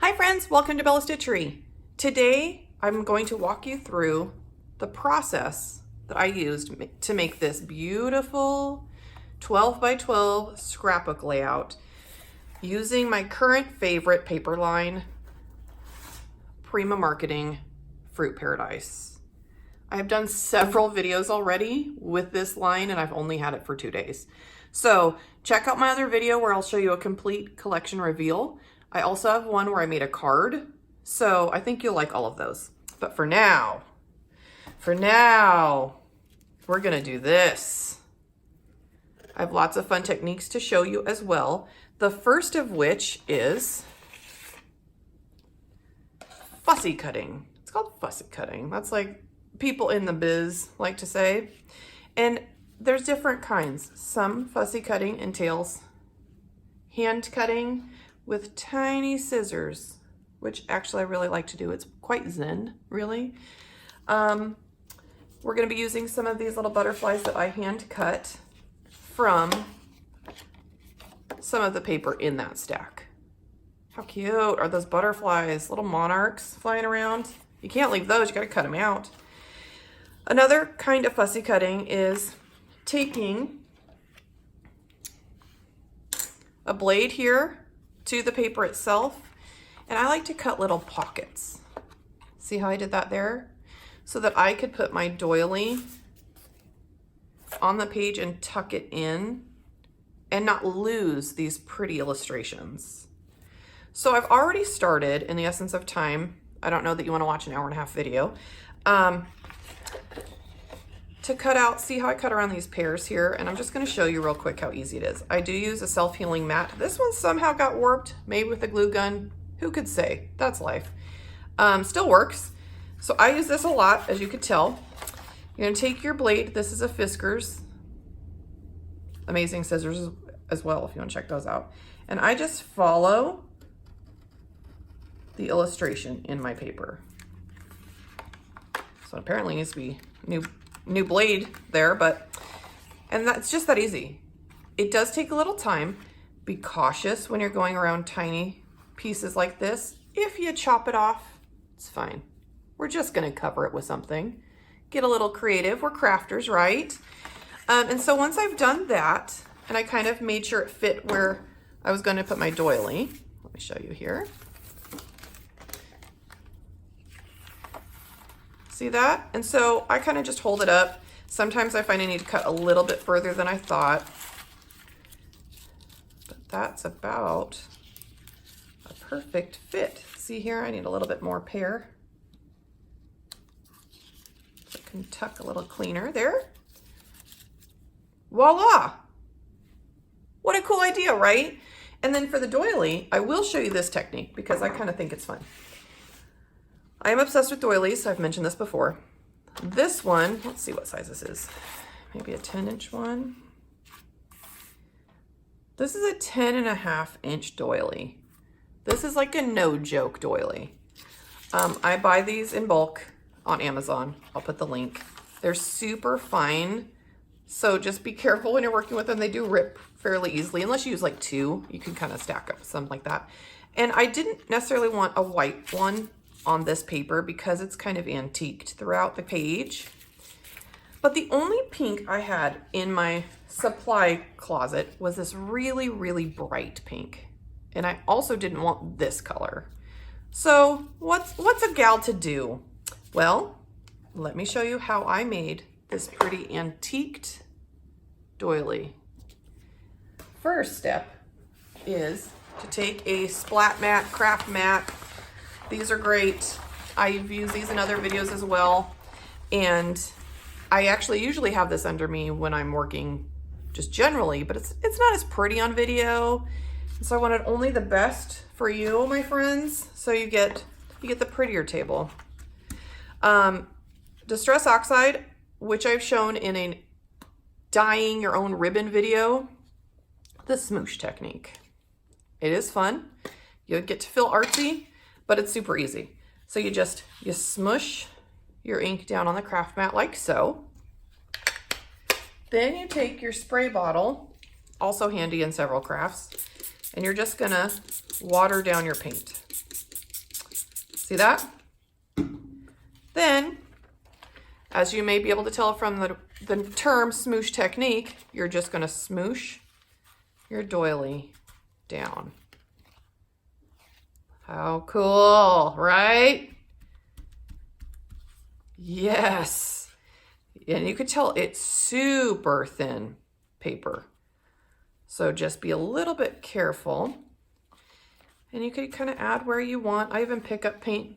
Hi friends, welcome to Bella Stitchery. Today I'm going to walk you through the process that I used to make this beautiful 12 by 12 scrapbook layout using my current favorite paper line, Prima Marketing Fruit Paradise. I have done several videos already with this line and I've only had it for 2 days. So check out my other video where I'll show you a complete collection reveal. I also have one where I made a card, so I think you'll like all of those. But for now, we're gonna do this. I have lots of fun techniques to show you as well. The first of which is fussy cutting. It's called fussy cutting. That's like people in the biz like to say. And there's different kinds. Some fussy cutting entails hand cutting with tiny scissors, which actually I really like to do. It's quite zen, really. We're gonna be using some of these little butterflies that I hand cut from some of the paper in that stack. How cute are those butterflies? Little monarchs flying around. You can't leave those, you gotta cut them out. Another kind of fussy cutting is taking a blade here to the paper itself, and I like to cut little pockets. See how I did that there? So that I could put my doily on the page and tuck it in and not lose these pretty illustrations. So I've already started, in the essence of time, I don't know that you want to watch an 1.5 hour video, to cut out, see how I cut around these pairs here, and I'm just going to show you real quick how easy it is. I do use a self-healing mat. This one somehow got warped, maybe with a glue gun. Who could say? That's life. Still works. So I use this a lot, as you could tell. You're going to take your blade. This is a Fiskars. Amazing scissors as well, if you want to check those out. And I just follow the illustration in my paper. So apparently it needs to be new blade there, and that's just that easy. It does take a little time. Be cautious when you're going around tiny pieces like this. If you chop it off, it's fine. We're just gonna cover it with something. Get a little creative, we're crafters, right? And so once I've done that, and I kind of made sure it fit where I was gonna put my doily, let me show you here. See that? And so I kind of just hold it up. Sometimes I find I need to cut a little bit further than I thought. But that's about a perfect fit. See here, I need a little bit more pear. So I can tuck a little cleaner there. Voila! What a cool idea, right? And then for the doily, I will show you this technique because I kind of think it's fun. I am obsessed with doilies. I've mentioned this before. This one, let's see what size this is. Maybe a 10-inch one. This is a 10.5-inch doily. This is like a no joke doily. I buy these in bulk on Amazon. I'll put the link. They're super fine. So just be careful when you're working with them. They do rip fairly easily. Unless you use like 2, you can kind of stack up something like that. And I didn't necessarily want a white one on this paper because it's kind of antiqued throughout the page. But the only pink I had in my supply closet was this really, really bright pink. And I also didn't want this color. So what's a gal to do? Well, let me show you how I made this pretty antiqued doily. First step is to take a splat mat, craft mat. These are great. I've used these in other videos as well. And I actually usually have this under me when I'm working just generally, but it's not as pretty on video. So I wanted only the best for you, my friends. So you get the prettier table. Distress oxide, which I've shown in a dyeing your own ribbon video, the smoosh technique. It is fun. You get to feel artsy, but it's super easy. So you smush your ink down on the craft mat like so. Then you take your spray bottle, also handy in several crafts, and you're just gonna water down your paint. See that? Then, as you may be able to tell from the term smoosh technique, you're just going to smoosh your doily down. How cool, right? Yes. And you could tell it's super thin paper. So just be a little bit careful. And you could kind of add where you want. I even pick up paint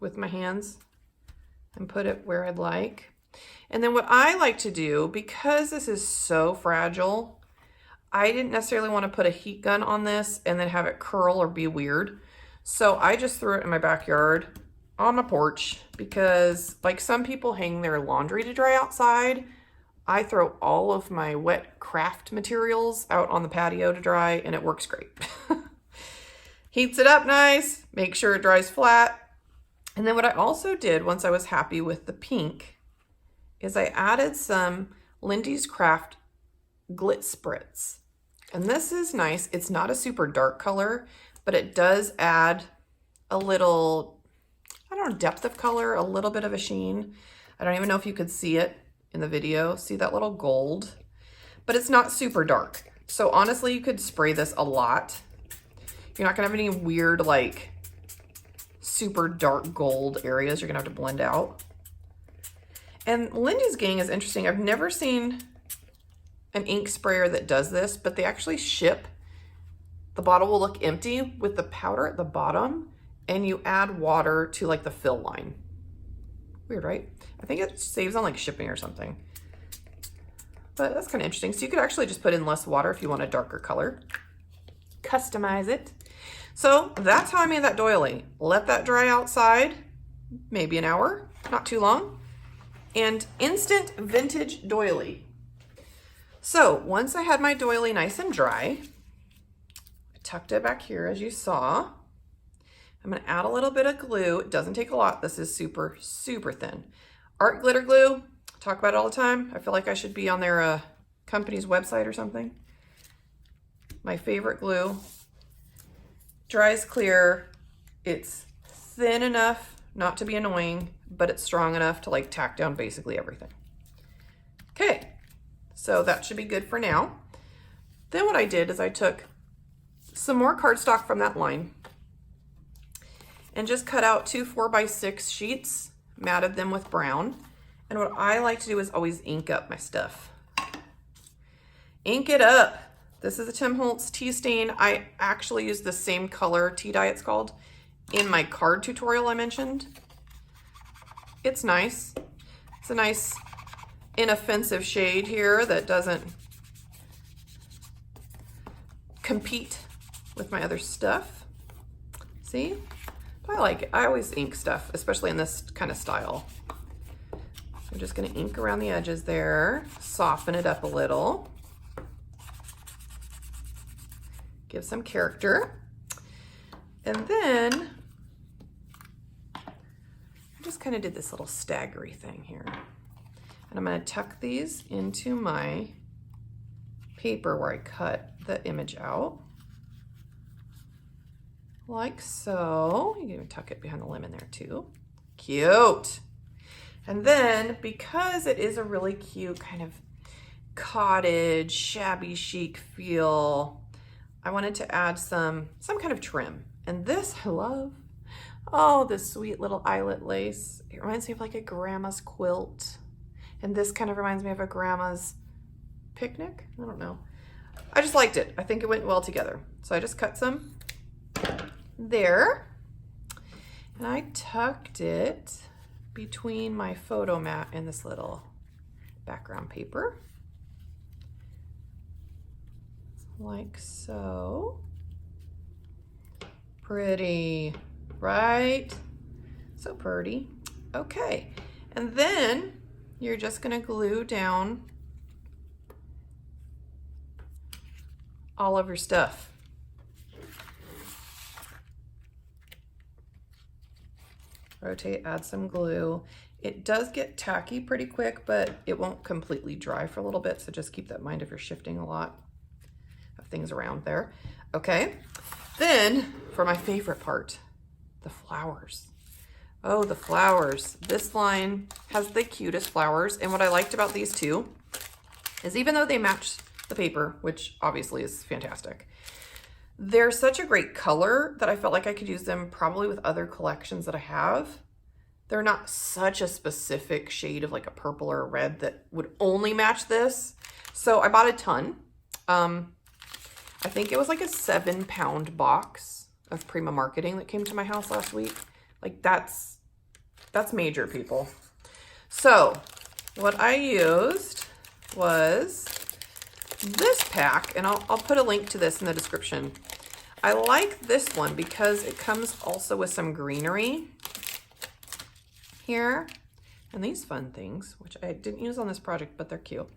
with my hands and put it where I'd like. And then what I like to do, because this is so fragile, I didn't necessarily want to put a heat gun on this and then have it curl or be weird. So I just threw it in my backyard on my porch because, like, some people hang their laundry to dry outside. I throw all of my wet craft materials out on the patio to dry, and it works great. Heats it up nice, make sure it dries flat. And then what I also did once I was happy with the pink is I added some Lindy's Craft Glit Spritz. And this is nice. It's not a super dark color, but it does add a little, I don't know, depth of color, a little bit of a sheen. I don't even know if you could see it in the video. See that little gold? But it's not super dark. So honestly, you could spray this a lot. You're not gonna have any weird, like, super dark gold areas you're gonna have to blend out. And Lindy's Gang is interesting. I've never seen an ink sprayer that does this, but they actually ship. The bottle will look empty with the powder at the bottom, and you add water to, like, the fill line. Weird, right? I think it saves on, like, shipping or something. But that's kind of interesting. So you could actually just put in less water if you want a darker color. Customize it. So that's how I made that doily. Let that dry outside, maybe an hour, not too long. And instant vintage doily. So once I had my doily nice and dry, I tucked it back here as you saw. I'm gonna add a little bit of glue. It doesn't take a lot. This is super, super thin. Art glitter glue, I talk about it all the time. I feel like I should be on their company's website or something. My favorite glue. Dries clear. It's thin enough not to be annoying, but it's strong enough to, like, tack down basically everything. Okay, so that should be good for now. Then what I did is I took some more cardstock from that line and just cut out 2 4x6 sheets, matted them with brown. And what I like to do is always ink up my stuff. Ink it up. This is a Tim Holtz tea stain. I actually use the same color, tea dye it's called, in my card tutorial I mentioned. It's nice. It's a nice inoffensive shade here that doesn't compete with my other stuff. See? I like it. I always ink stuff, especially in this kind of style. So I'm just gonna ink around the edges there, soften it up a little. Give some character. And then I just kind of did this little staggery thing here. And I'm going to tuck these into my paper where I cut the image out. Like so. You can even tuck it behind the limb in there too. Cute. And then, because it is a really cute kind of cottage, shabby chic feel, I wanted to add some kind of trim. And this I love. Oh, this sweet little eyelet lace. It reminds me of, like, a grandma's quilt. And this kind of reminds me of a grandma's picnic. I don't know. I just liked it. I think it went well together. So I just cut some there. And I tucked it between my photo mat and this little background paper. Like so. Pretty, right? So pretty. Okay, and then you're just gonna glue down all of your stuff. Rotate, add some glue. It does get tacky pretty quick, but it won't completely dry for a little bit, so just keep that in mind if you're shifting a lot of things around there. Okay, then for my favorite part, the flowers. Oh, the flowers. This line has the cutest flowers. And what I liked about these two is even though they match the paper, which obviously is fantastic, they're such a great color that I felt like I could use them probably with other collections that I have. They're not such a specific shade of like a purple or a red that would only match this. So I bought a ton. I think it was like a 7-pound box of Prima marketing that came to my house last week. Like that's major, people. So what I used was this pack, and I'll put a link to this in the description. I like this one because it comes also with some greenery here and these fun things, which I didn't use on this project, but they're cute.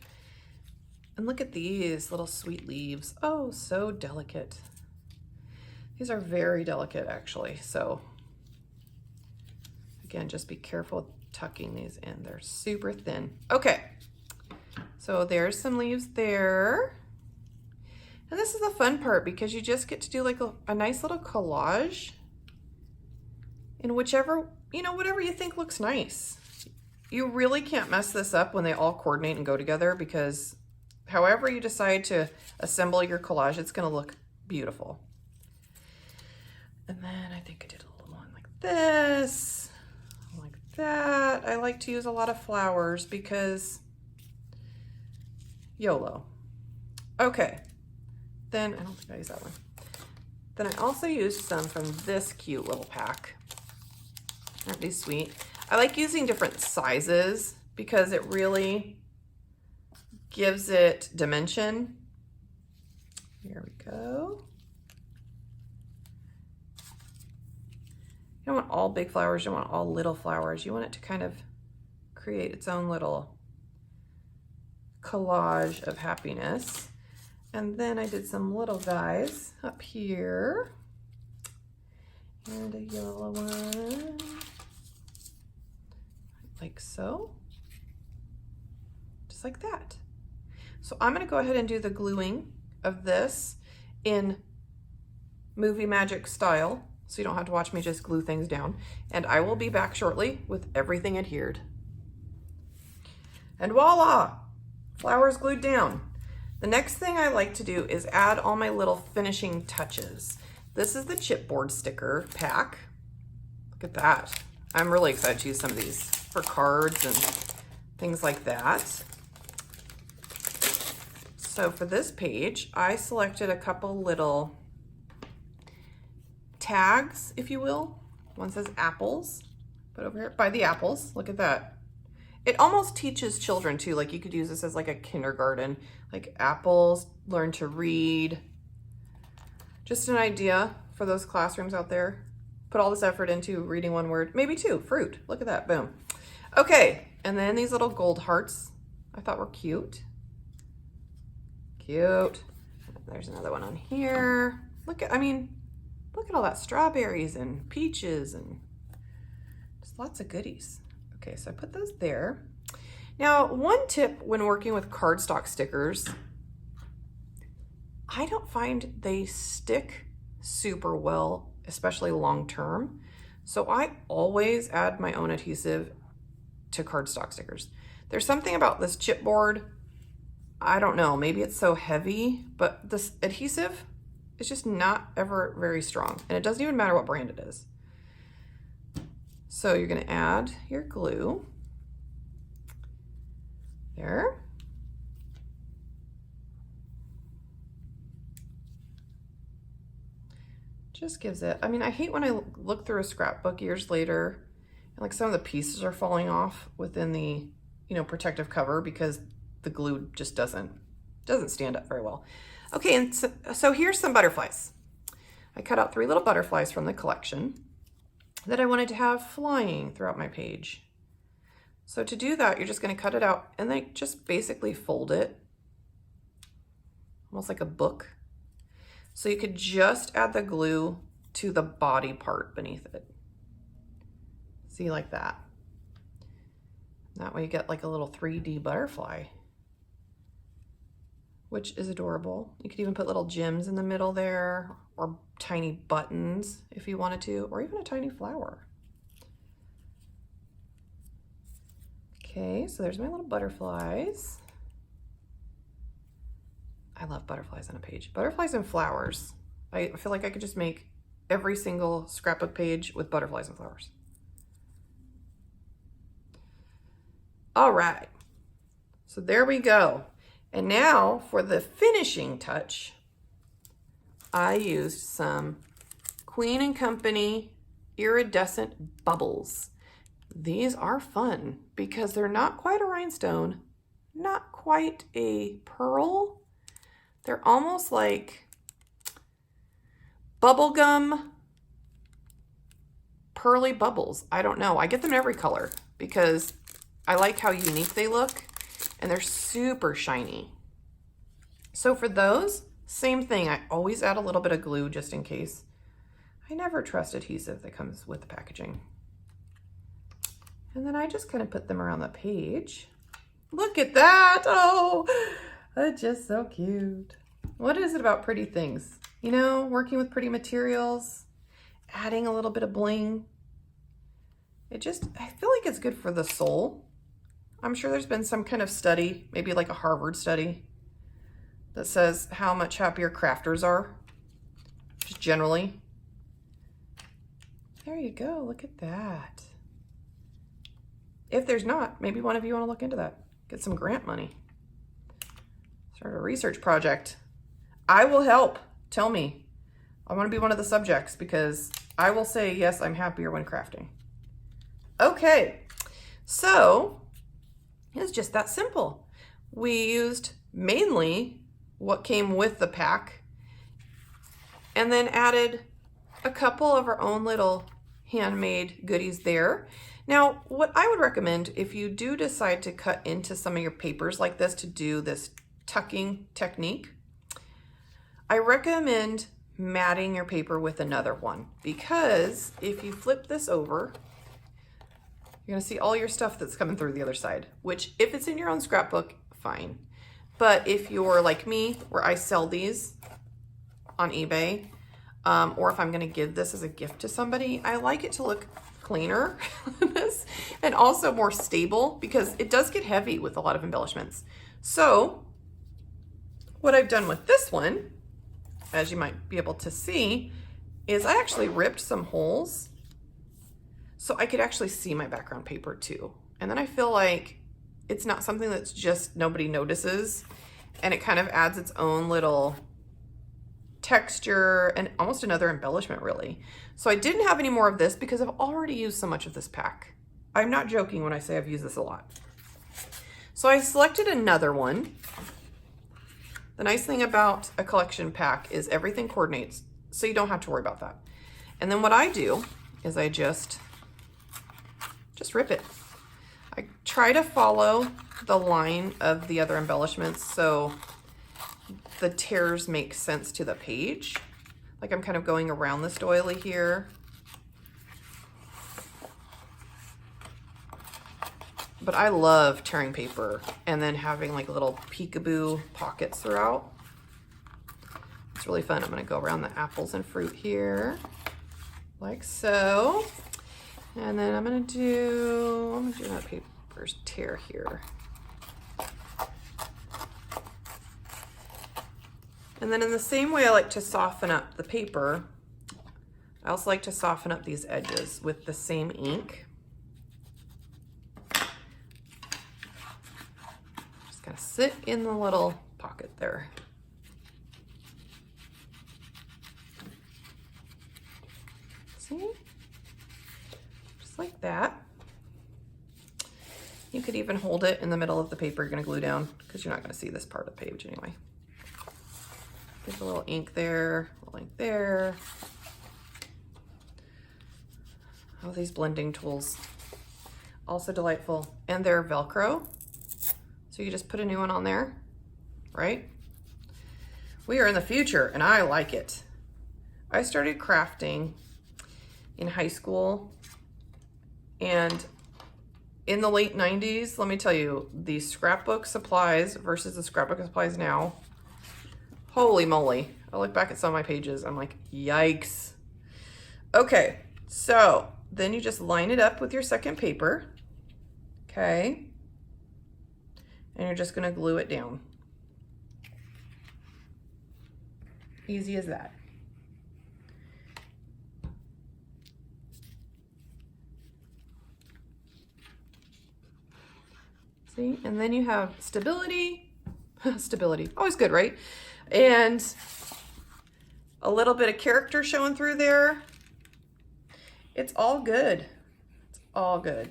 And look at these little sweet leaves. Oh, so delicate. These are very delicate actually. So again, just be careful tucking these in. They're super thin. Okay, so there's some leaves there. And this is the fun part because you just get to do like a nice little collage in whichever, you know, whatever you think looks nice. You really can't mess this up when they all coordinate and go together because however you decide to assemble your collage, it's gonna look beautiful. And then I think I did a little one like this, like that. I like to use a lot of flowers because YOLO. Okay, then I don't think I used that one. Then I also used some from this cute little pack. Aren't these sweet? I like using different sizes because it really gives it dimension. Here we go. You don't want all big flowers, you don't want all little flowers. You want it to kind of create its own little collage of happiness. And then I did some little guys up here. And a yellow one. Like so. Just like that. So I'm going to go ahead and do the gluing of this in movie magic style, so you don't have to watch me just glue things down. And I will be back shortly with everything adhered. And voila! Flowers glued down. The next thing I like to do is add all my little finishing touches. This is the chipboard sticker pack. Look at that. I'm really excited to use some of these for cards and things like that. So for this page, I selected a couple little tags, if you will. One says apples, but over here by the apples, look at that. It almost teaches children too, like you could use this as like a kindergarten, like apples, learn to read. Just an idea for those classrooms out there. Put all this effort into reading one word, maybe two, fruit. Look at that, boom. Okay, and then these little gold hearts I thought were cute. Cute. There's another one on here. Look at, I mean, look at all that strawberries and peaches and just lots of goodies. Okay, so I put those there. Now, one tip when working with cardstock stickers, I don't find they stick super well, especially long term. So I always add my own adhesive to cardstock stickers. There's something about this chipboard, I don't know, maybe it's so heavy, but this adhesive is just not ever very strong. And it doesn't even matter what brand it is. So you're gonna add your glue there. Just gives it, I mean, I hate when I look through a scrapbook years later and like some of the pieces are falling off within the, you know, protective cover because the glue just doesn't stand up very well. Okay, and so here's some butterflies. I cut out 3 little butterflies from the collection that I wanted to have flying throughout my page. So to do that, you're just going to cut it out and then just basically fold it, almost like a book. So you could just add the glue to the body part beneath it. See, like that. That way you get like a little 3D butterfly. which is adorable. You could even put little gems in the middle there, or tiny buttons if you wanted to, or even a tiny flower. Okay, so there's my little butterflies. I love butterflies on a page. Butterflies and flowers. I feel like I could just make every single scrapbook page with butterflies and flowers. All right, so there we go. And now for the finishing touch, I used some Queen & Company iridescent bubbles. These are fun because they're not quite a rhinestone, not quite a pearl. They're almost like bubblegum pearly bubbles. I don't know. I get them in every color because I like how unique they look, and they're super shiny. So for those, same thing. I always add a little bit of glue just in case. I never trust adhesive that comes with the packaging. And then I just kind of put them around the page. Look at that. Oh, that's just so cute. What is it about pretty things? You know, working with pretty materials, adding a little bit of bling. I feel like it's good for the soul. I'm sure there's been some kind of study, maybe like a Harvard study, that says how much happier crafters are, just generally. There you go, look at that. If there's not, maybe one of you want to look into that. Get some grant money. Start a research project. I will help. Tell me. I want to be one of the subjects because I will say, yes, I'm happier when crafting. Okay, so it's just that simple. We used mainly what came with the pack and then added a couple of our own little handmade goodies there. Now, what I would recommend if you do decide to cut into some of your papers like this to do this tucking technique, I recommend matting your paper with another one, because if you flip this over, you're gonna see all your stuff that's coming through the other side, which if it's in your own scrapbook, fine. But if you're like me, where I sell these on eBay, or if I'm gonna give this as a gift to somebody, I like it to look cleaner and also more stable, because it does get heavy with a lot of embellishments. So what I've done with this one, as you might be able to see, is I actually ripped some holes so I could actually see my background paper too. And then I feel like it's not something that's just nobody notices, and it kind of adds its own little texture and almost another embellishment, really. So I didn't have any more of this because I've already used so much of this pack. I'm not joking when I say I've used this a lot. So I selected another one. The nice thing about a collection pack is everything coordinates, so you don't have to worry about that. And then what I do is I just rip it. I try to follow the line of the other embellishments so the tears make sense to the page. Like I'm kind of going around this doily here. But I love tearing paper and then having like little peekaboo pockets throughout. It's really fun. I'm gonna go around the apples and fruit here, like so. And then I'm gonna do that paper's tear here. And then in the same way I like to soften up the paper, I also like to soften up these edges with the same ink. Just kind of sit in the little pocket there. See? Just like that. You could even hold it in the middle of the paper you're gonna glue down, because you're not gonna see this part of the page anyway. Get a little ink there, a little ink there. All these blending tools, also delightful. And they're Velcro, so you just put a new one on there, right? We are in the future, and I like it. I started crafting in high school, and in the late 90s, let me tell you, the scrapbook supplies versus the scrapbook supplies now Holy moly. I look back at some of my pages, I'm like, yikes. Okay, so then you just line it up with your second paper, okay? And you're just gonna glue it down. Easy as that. See, and then you have stability. Stability, always good, right? And a little bit of character showing through there. It's all good. It's all good.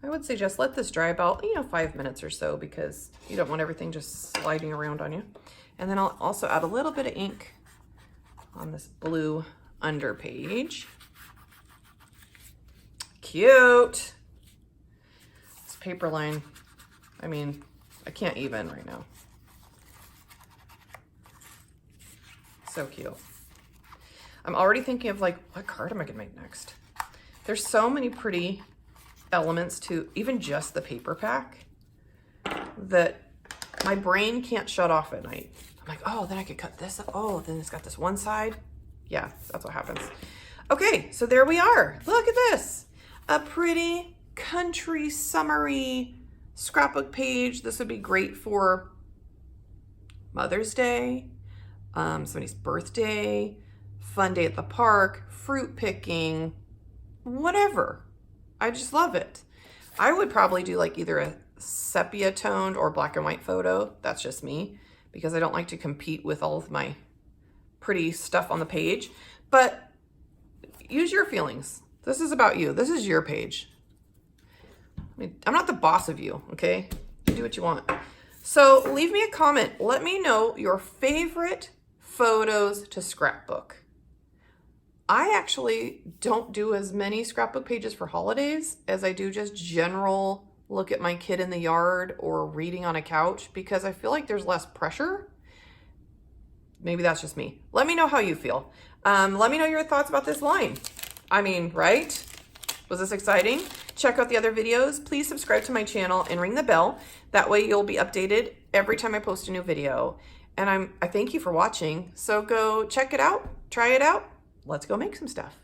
I would say just let this dry about, 5 minutes or so, because you don't want everything just sliding around on you. And then I'll also add a little bit of ink on this blue underpage. Cute. This paper line, I mean, I can't even right now. So cute. I'm already thinking of like, what card am I gonna make next? There's so many pretty elements to even just the paper pack that my brain can't shut off at night. I'm like, oh, then I could cut this up. Oh, then it's got this one side. Yeah, that's what happens. Okay, so there we are. Look at this. A pretty country summery scrapbook page. This would be great for Mother's Day, somebody's birthday, fun day at the park, fruit picking, whatever. I just love it. I would probably do like either a sepia toned or black and white photo. That's just me, because I don't like to compete with all of my pretty stuff on the page. But use your feelings. This is about you. This is your page. I mean, I'm not the boss of you, okay? You do what you want. So leave me a comment. Let me know your favorite photos to scrapbook. I actually don't do as many scrapbook pages for holidays as I do just general look at my kid in the yard or reading on a couch, because I feel like there's less pressure. Maybe that's just me. Let me know how you feel. Let me know your thoughts about this line. I mean, right? Was this exciting? Check out the other videos. Please subscribe to my channel and ring the bell. That way you'll be updated every time I post a new video. And I thank you for watching. So go check it out, try it out. Let's go make some stuff.